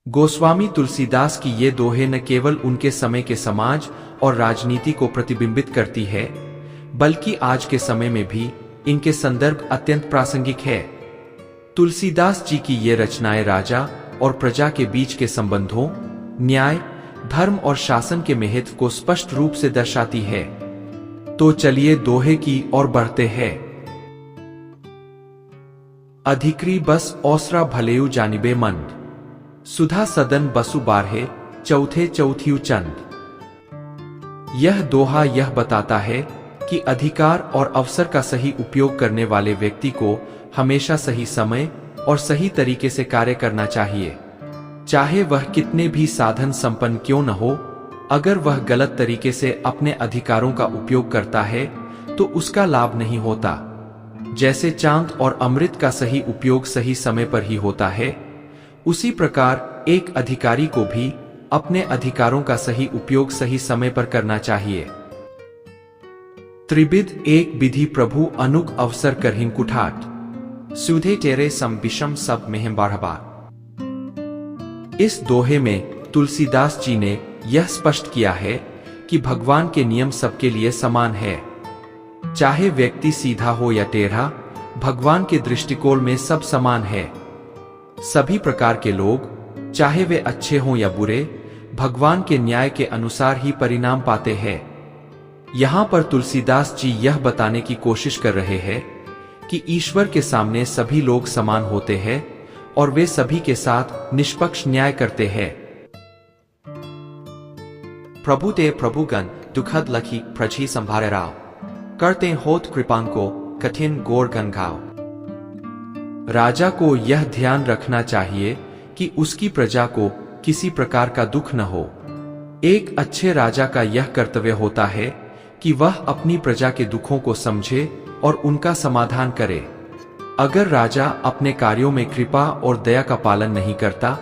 गोस्वामी तुलसीदास की ये दोहे न केवल उनके समय के समाज और राजनीति को प्रतिबिंबित करती है, बल्कि आज के समय में भी इनके संदर्भ अत्यंत प्रासंगिक है। तुलसीदास जी की ये रचनाएं राजा और प्रजा के बीच के संबंधों, न्याय, धर्म और शासन के महत्व को स्पष्ट रूप से दर्शाती है। तो चलिए दोहे की ओर बढ़ते हैं। अधिकरी बस औसरा भलेयु जानिबे मंद, सुधा सदन बसु बारहे, चौथे चौथियु चंद। यह दोहा यह बताता है कि अधिकार और अवसर का सही उपयोग करने वाले व्यक्ति को हमेशा सही समय और सही तरीके से कार्य करना चाहिए, चाहे वह कितने भी साधन संपन्न क्यों न हो। अगर वह गलत तरीके से अपने अधिकारों का उपयोग करता है तो उसका लाभ नहीं होता। जैसे चांद और अमृत का सही उपयोग सही समय पर ही होता है, उसी प्रकार एक अधिकारी को भी अपने अधिकारों का सही उपयोग सही समय पर करना चाहिए। त्रिविध एक विधि प्रभु अनुग अवसर करहिं कुठाट, सुधे तेरे सम विषम सब में बाढ़बा। इस दोहे में तुलसीदास जी ने यह स्पष्ट किया है कि भगवान के नियम सबके लिए समान है। चाहे व्यक्ति सीधा हो या टेढ़ा, भगवान के दृष्टिकोण में सब समान है। सभी प्रकार के लोग, चाहे वे अच्छे हों या बुरे, भगवान के न्याय के अनुसार ही परिणाम पाते हैं। यहां पर तुलसीदास जी यह बताने की कोशिश कर रहे हैं कि ईश्वर के सामने सभी लोग समान होते हैं और वे सभी के साथ निष्पक्ष न्याय करते हैं। प्रभु ते प्रभुगण दुखद लखी प्रजी संभारे राव, करते होत कृपांको कठिन गोर गन घाव। राजा को यह ध्यान रखना चाहिए कि उसकी प्रजा को किसी प्रकार का दुख न हो। एक अच्छे राजा का यह कर्तव्य होता है कि वह अपनी प्रजा के दुखों को समझे और उनका समाधान करे। अगर राजा अपने कार्यों में कृपा और दया का पालन नहीं करता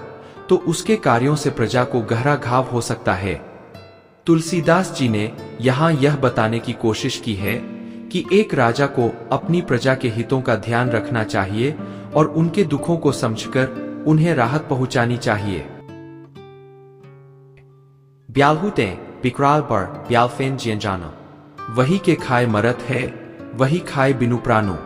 तो उसके कार्यों से प्रजा को गहरा घाव हो सकता है। तुलसीदास जी ने यहाँ यह बताने की कोशिश की है कि एक राजा को अपनी प्रजा के हितों का ध्यान रखना चाहिए और उनके दुखों को समझकर उन्हें राहत पहुंचानी चाहिए। ब्यालहुते बिकराल पर ब्यालफेन जियन जानो, वही के खाए मरत है, वही खाए बिनु प्राणो।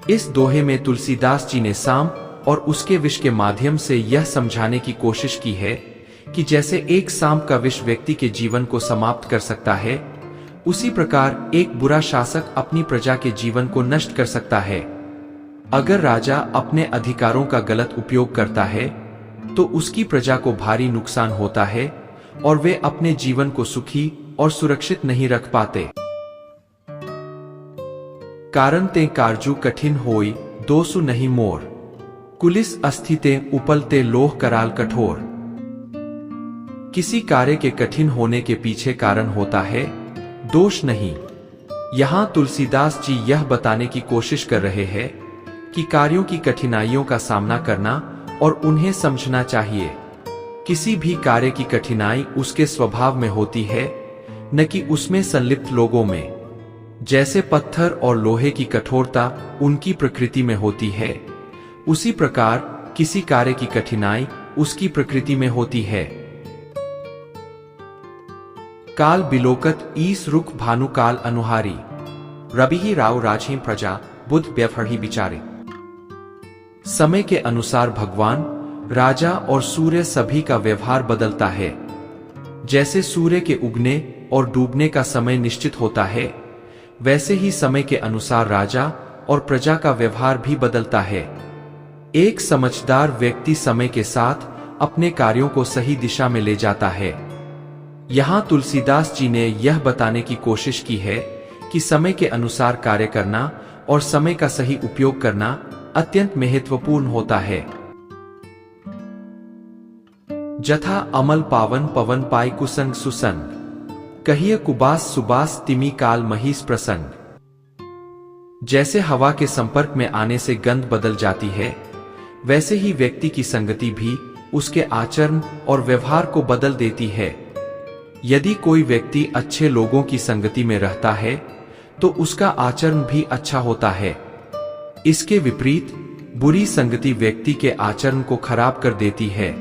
इस दोहे में तुलसीदास जी ने साम और उसके विष के माध्यम से यह समझाने की कोशिश की है कि जैसे एक सांप का विष व्यक्ति के जीवन को समाप्त कर सकता है, उसी प्रकार एक बुरा शासक अपनी प्रजा के जीवन को नष्ट कर सकता है। अगर राजा अपने अधिकारों का गलत उपयोग करता है तो उसकी प्रजा को भारी नुकसान होता है और वे अपने जीवन को सुखी और सुरक्षित नहीं रख पाते। कारण ते कारजू कठिन होई दोसु नहीं मोर, कुलिस अस्थिते उपलते लोह कराल कठोर। किसी कार्य के कठिन होने के पीछे कारण होता है, दोष नहीं। यहां तुलसीदास जी यह बताने की कोशिश कर रहे हैं कि कार्यों की कठिनाइयों का सामना करना और उन्हें समझना चाहिए। किसी भी कार्य की कठिनाई उसके स्वभाव में होती है, न कि उसमें संलिप्त लोगों में। जैसे पत्थर और लोहे की कठोरता उनकी प्रकृति में होती है, उसी प्रकार किसी कार्य की कठिनाई उसकी प्रकृति में होती है। काल बिलोकत ईस रुख भानु काल अनुहारी, रबी राव राजहीन प्रजा बुद्ध व्यवहारी बिचारे। समय के अनुसार भगवान, राजा और सूर्य सभी का व्यवहार बदलता है। जैसे सूर्य के उगने और डूबने का समय निश्चित होता है, वैसे ही समय के अनुसार राजा और प्रजा का व्यवहार भी बदलता है। एक समझदार व्यक्ति समय के साथ अपने कार्यों को सही दिशा में ले जाता है। यहाँ तुलसीदास जी ने यह बताने की कोशिश की है कि समय के अनुसार कार्य करना और समय का सही उपयोग करना अत्यंत महत्वपूर्ण होता है। जथा अमल पावन पवन पाई कुसंग सुसंग, कहिए कुबास सुबास तिमी काल महिष प्रसंग। जैसे हवा के संपर्क में आने से गंध बदल जाती है, वैसे ही व्यक्ति की संगति भी उसके आचरण और व्यवहार को बदल देती है। यदि कोई व्यक्ति अच्छे लोगों की संगति में रहता है तो उसका आचरण भी अच्छा होता है। इसके विपरीत बुरी संगति व्यक्ति के आचरण को खराब कर देती है।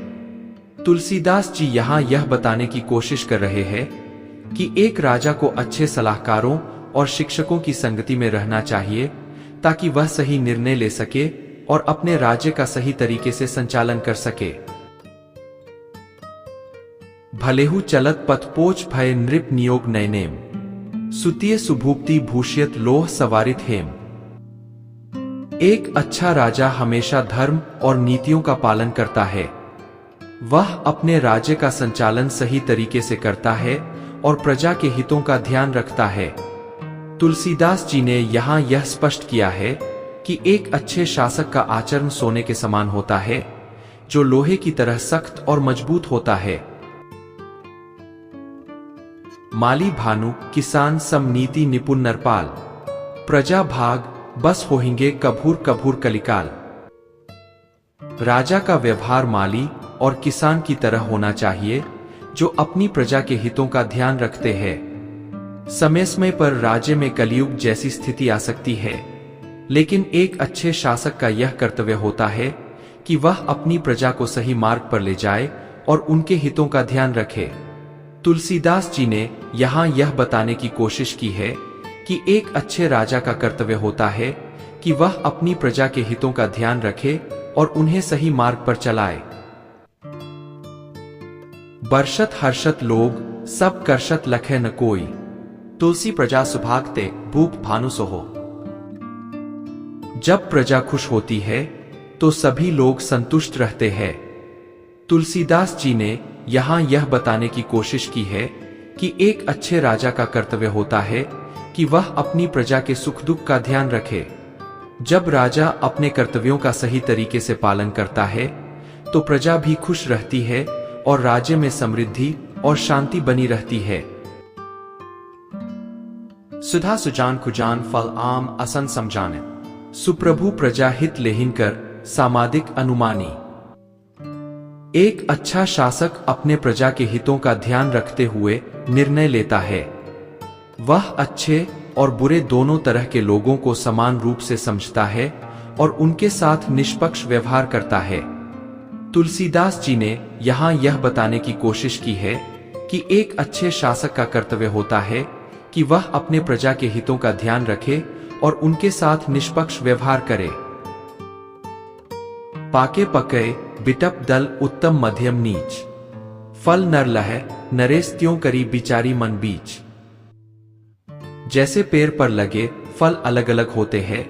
तुलसीदास जी यहाँ यह बताने की कोशिश कर रहे हैं कि एक राजा को अच्छे सलाहकारों और शिक्षकों की संगति में रहना चाहिए ताकि वह सही निर्णय ले सके और अपने राज्य का सही तरीके से संचालन कर सके। भलेहु चलत पथ पोच भय नृप नियोग नयनेम, सुतीय सुभूप्ति भूषियत लोह सवारित हेम। एक अच्छा राजा हमेशा धर्म और नीतियों का पालन करता है। वह अपने राज्य का संचालन सही तरीके से करता है और प्रजा के हितों का ध्यान रखता है। तुलसीदास जी ने यहाँ यह स्पष्ट किया है कि एक अच्छे शासक का आचरण सोने के समान होता है, जो लोहे की तरह सख्त और मजबूत होता है। माली भानु किसान सम नीति निपुण नरपाल, प्रजा भाग बस होहिंगे कभूर कभूर कलिकाल। राजा का व्यवहार माली और किसान की तरह होना चाहिए, जो अपनी प्रजा के हितों का ध्यान रखते हैं। समय समय पर राज्य में कलयुग जैसी स्थिति आ सकती है, लेकिन एक अच्छे शासक का यह कर्तव्य होता है कि वह अपनी प्रजा को सही मार्ग पर ले जाए और उनके हितों का ध्यान रखे। तुलसीदास जी ने यहाँ यह बताने की कोशिश की है कि एक अच्छे राजा का कर्तव्य होता है कि वह अपनी प्रजा के हितों का ध्यान रखे और उन्हें सही मार्ग पर चलाए। बरसत हर्षत लोग सब करशत लखे न कोई, तुलसी प्रजा सुभागते भूप भानु सोहो। जब प्रजा खुश होती है तो सभी लोग संतुष्ट रहते हैं। तुलसीदास जी ने यहाँ यह बताने की कोशिश की है कि एक अच्छे राजा का कर्तव्य होता है कि वह अपनी प्रजा के सुख दुख का ध्यान रखे। जब राजा अपने कर्तव्यों का सही तरीके से पालन करता है तो प्रजा भी खुश रहती है और राज्य में समृद्धि और शांति बनी रहती है। सुधा सुजान खुजान फल आम असन समझाने, सुप्रभु प्रजा हित लेहिन कर सामादिक अनुमानी। एक अच्छा शासक अपने प्रजा के हितों का ध्यान रखते हुए निर्णय लेता है। वह अच्छे और बुरे दोनों तरह के लोगों को समान रूप से समझता है और उनके साथ निष्पक्ष व्यवहार करता है। तुलसीदास जी ने यहाँ यह बताने की कोशिश की है कि एक अच्छे शासक का कर्तव्य होता है कि वह अपने प्रजा के हितों का ध्यान रखे और उनके साथ निष्पक्ष व्यवहार करे। पाके पके बिटप दल उत्तम मध्यम नीच, फल नर लह नरेश त्यों करी बिचारी मन बीच। जैसे पेड़ पर लगे फल अलग अलग होते हैं,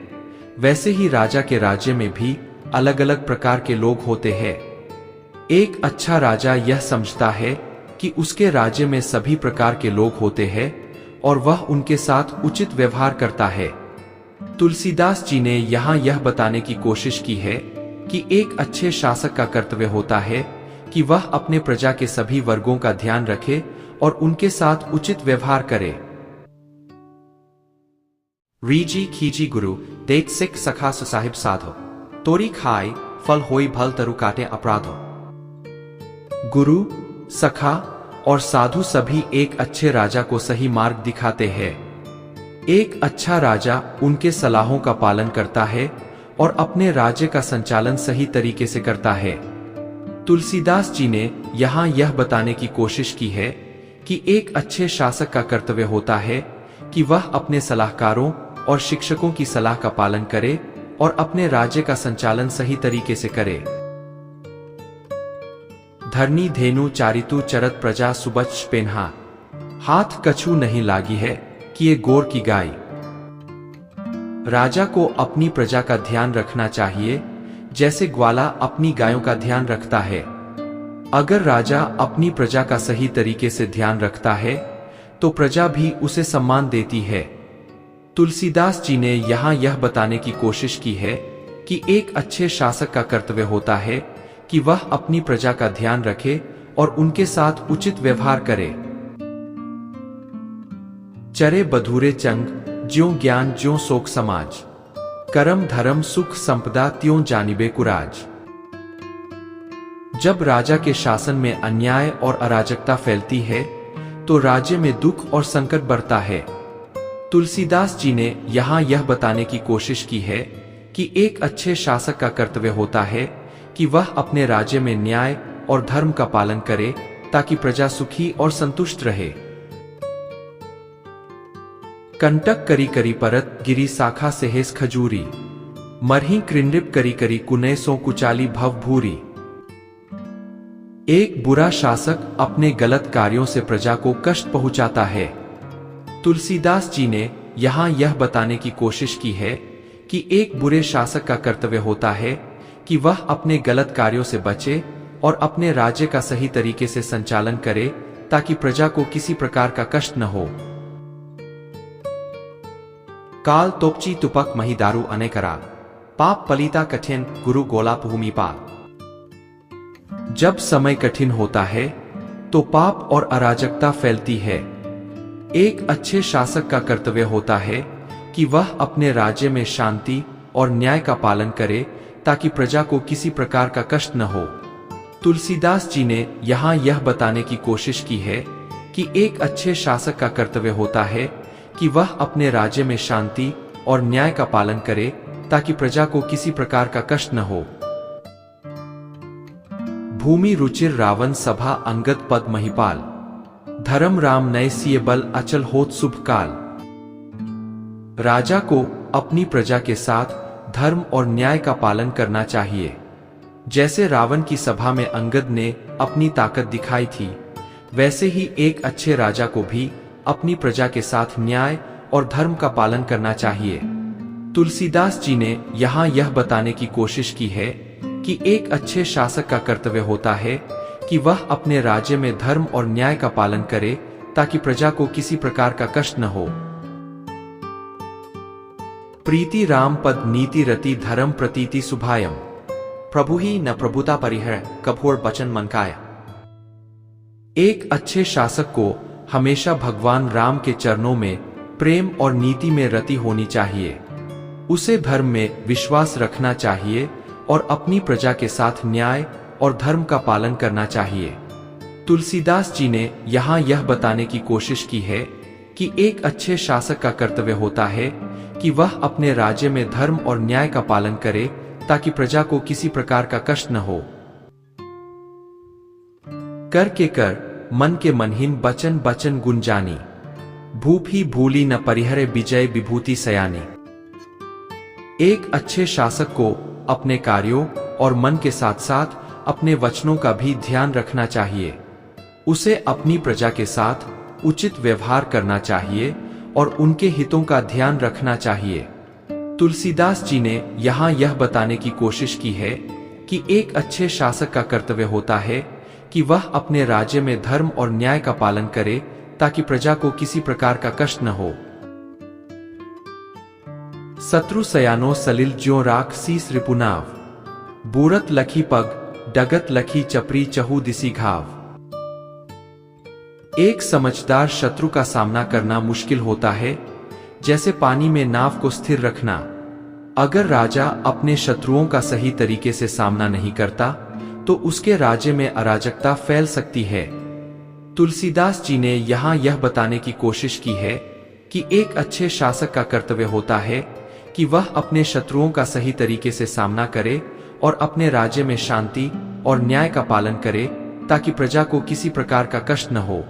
वैसे ही राजा के राज्य में भी अलग अलग प्रकार के लोग होते हैं। एक अच्छा राजा यह समझता है कि उसके राज्य में सभी प्रकार के लोग होते हैं और वह उनके साथ उचित व्यवहार करता है। तुलसीदास जी ने यहाँ यह बताने की कोशिश की है कि एक अच्छे शासक का कर्तव्य होता है कि वह अपने प्रजा के सभी वर्गों का ध्यान रखे और उनके साथ उचित व्यवहार करे। रीजी खीजी गुरु देख सिख सखा सुसाहिब साधो, तोरी खाई फल होई भल तरु काटे अपराधो। गुरु, सखा और साधु सभी एक अच्छे राजा को सही मार्ग दिखाते हैं। एक अच्छा राजा उनके सलाहों का पालन करता है और अपने राज्य का संचालन सही तरीके से करता है। तुलसीदास जी ने यहाँ यह बताने की कोशिश की है कि एक अच्छे शासक का कर्तव्य होता है कि वह अपने सलाहकारों और शिक्षकों की सलाह का पालन करे और अपने राज्य का संचालन सही तरीके से करे। धरनी धेनु चारितु चरत प्रजा सुबच पेन्हा, हाथ कछु नहीं लागी है कि ये गोर की गाय। राजा को अपनी प्रजा का ध्यान रखना चाहिए, जैसे ग्वाला अपनी गायों का ध्यान रखता है। अगर राजा अपनी प्रजा का सही तरीके से ध्यान रखता है तो प्रजा भी उसे सम्मान देती है। तुलसीदास जी ने यहाँ यह बताने की कोशिश की है कि एक अच्छे शासक का कर्तव्य होता है कि वह अपनी प्रजा का ध्यान रखे और उनके साथ उचित व्यवहार करे। चरे बधूरे चंग ज्यों ज्ञान ज्यों शोक समाज, करम धर्म सुख संपदा त्यों जानिबे कुराज। जब राजा के शासन में अन्याय और अराजकता फैलती है तो राज्य में दुख और संकट बढ़ता है। तुलसीदास जी ने यहाँ यह बताने की कोशिश की है कि एक अच्छे शासक का कर्तव्य होता है कि वह अपने राज्य में न्याय और धर्म का पालन करे ताकि प्रजा सुखी और संतुष्ट रहे। कंटक करी करी परत गिरी शाखा सेहेस खजूरी, मरही कृंडिप करी करी कुने सो कुचाली भव भूरी। एक बुरा शासक अपने गलत कार्यों से प्रजा को कष्ट पहुंचाता है। तुलसीदास जी ने यहाँ यह बताने की कोशिश की है कि एक बुरे शासक का कर्तव्य होता है कि वह अपने गलत कार्यों से बचे और अपने राज्य का सही तरीके से संचालन करे ताकि प्रजा को किसी प्रकार का कष्ट न हो। काल तोपची तुपक मही दारू अनेकरा, पाप पलिता कठिन गुरु गोला भूमिपाल। जब समय कठिन होता है तो पाप और अराजकता फैलती है। एक अच्छे शासक का कर्तव्य होता है कि वह अपने राज्य में शांति और न्याय का पालन करे ताकि प्रजा को किसी प्रकार का कष्ट न हो। तुलसीदास जी ने यहाँ यह बताने की कोशिश की है कि एक अच्छे शासक का कर्तव्य होता है कि वह अपने राज्य में शांति और न्याय का पालन करे ताकि प्रजा को किसी प्रकार का कष्ट न हो। भूमि रुचिर रावण सभा अंगद पद महिपाल, धर्म राम नय सिय बल अचल होत शुभ काल। राजा को अपनी प्रजा के साथ धर्म और न्याय का पालन करना चाहिए। जैसे रावण की सभा में अंगद ने अपनी ताकत दिखाई थी, वैसे ही एक अच्छे राजा को भी अपनी प्रजा के साथ न्याय और धर्म का पालन करना चाहिए। तुलसीदास जी ने यहाँ यह बताने की कोशिश की है कि एक अच्छे शासक का कर्तव्य होता है कि वह अपने राज्य में धर्म और न्याय का पालन करे ताकि प्रजा को किसी प्रकार का कष्ट न हो। प्रीति राम पद नीति रति धर्म प्रतीति सुभायम, प्रभु ही न प्रभुता परिहर कभोर बचन मनकाया। एक अच्छे शासक को हमेशा भगवान राम के चरणों में प्रेम और नीति में रति होनी चाहिए। उसे धर्म में विश्वास रखना चाहिए और अपनी प्रजा के साथ न्याय और धर्म का पालन करना चाहिए। तुलसीदास जी ने यहाँ यह बताने की कोशिश की है कि एक अच्छे शासक का कर्तव्य होता है कि वह अपने राज्य में धर्म और न्याय का पालन करे ताकि प्रजा को किसी प्रकार का कष्ट न हो। कर के कर मन के मनहीन बचन बचन गुण जानी, भूप ही भूली न परिहरे विजय विभूति सयानी। एक अच्छे शासक को अपने कार्यों और मन के साथ साथ अपने वचनों का भी ध्यान रखना चाहिए। उसे अपनी प्रजा के साथ उचित व्यवहार करना चाहिए और उनके हितों का ध्यान रखना चाहिए। तुलसीदास जी ने यहाँ यह बताने की कोशिश की है कि एक अच्छे शासक का कर्तव्य होता है कि वह अपने राज्य में धर्म और न्याय का पालन करे ताकि प्रजा को किसी प्रकार का कष्ट न हो। शत्रु सयानो सलिल ज्यों राख सीस रिपुनाव, बूरत लखी पग डगत लखी चपरी चहु दिसी घाव। एक समझदार शत्रु का सामना करना मुश्किल होता है, जैसे पानी में नाव को स्थिर रखना। अगर राजा अपने शत्रुओं का सही तरीके से सामना नहीं करता तो उसके राज्य में अराजकता फैल सकती है। तुलसीदास जी ने यहाँ यह बताने की कोशिश की है कि एक अच्छे शासक का कर्तव्य होता है कि वह अपने शत्रुओं का सही तरीके से सामना करे और अपने राज्य में शांति और न्याय का पालन करे ताकि प्रजा को किसी प्रकार का कष्ट न हो।